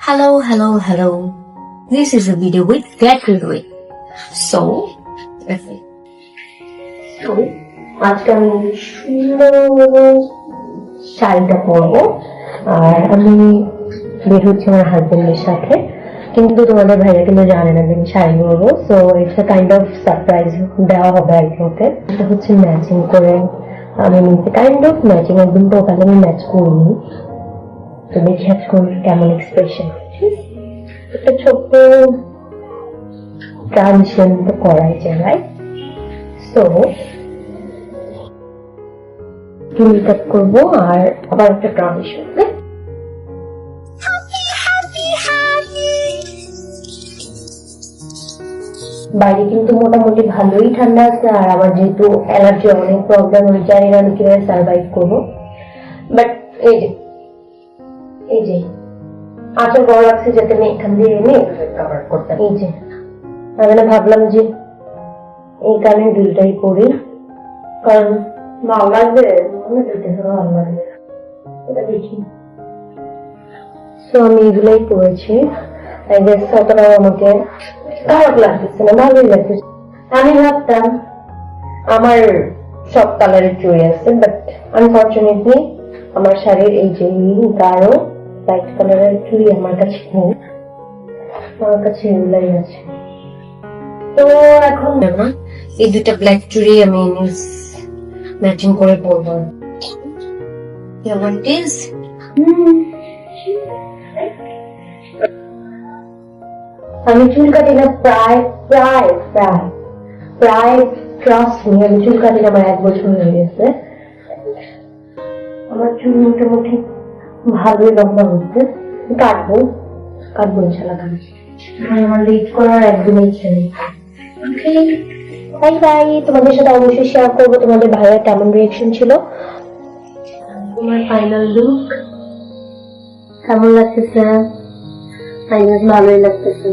Hello. This is a video with Get Rid With. So, আজকে আমি সুন্দর শাড়িটা পরবো আর আমি বের হচ্ছি আমার হাজবেন্ডের সাথে, কিন্তু তোমাদের ভাইয়া কিন্তু জানে না যে আমি শাড়ি পরবো। So it's a kind of surprise দেওয়া হবে আর কি ওকে। এটা হচ্ছে ম্যাচিং করে আমি নিতে, কাইন্ড অফ ম্যাচিং, একদম টোটালি আমি ম্যাচ করিনি। তো দেখি আজকে কেমন এক্সপ্রেশন। একটা ছোট্ট ট্রানজিশন তো করাই যায়, রাইট? সো মেকআপ করবো আর আবার একটা ট্রানজিশন। বাইরে কিন্তু মোটামুটি ভালোই ঠান্ডা আছে, আর আবার যেহেতু অ্যালার্জি অনেক প্রবলেম, আমি জানি না আমি কিভাবে সার্ভাইভ করবো। বাট এই যে আঁচল বড় লাগছে যাতে আমি এখান দিয়ে এনে কভার করতে। এই যে আমি ভাবলাম যে এই কারণে দুইটাই করি, কারণ ভালো লাগবে, ভালো লাগবে এটা দেখি। তো আমি এগুলোই করেছি। অতটাও আমাকে খারাপ লাগতেছে না, ভালোই লাগতেছে। আমি ভাবতাম আমার সব কালারের চুড়ি আছে, বাট আনফর্চুনেটলি আমার শাড়ির এই যে গাঢ় লাইট কালারের চুড়ি আমার কাছে নেই, আমার কাছে এগুলাই আছে। তো এখন এই দুটা ব্ল্যাক চুড়ি আমি ম্যাচিং করে পরবো। আমি চুল কাটি না প্রায় ট্রাস্ট মি, আমি চুল কাটি না আমার 1 বছর হয়ে গেছে। আমার চুল মোটামুটি ভালোই লম্বা হচ্ছে, কাটবো ইনশাল্লাহ। আমার লিড করার একদমই ইচ্ছে নেই। Okay bye. তোমাদের সাথে অবশ্যই শেয়ার করবো তোমাদের ভাইয়ের কেমন রিঅ্যাকশন ছিল। তোমার ফাইনাল লুক কেমন লাগতেছে? ভালোই লাগতেছে।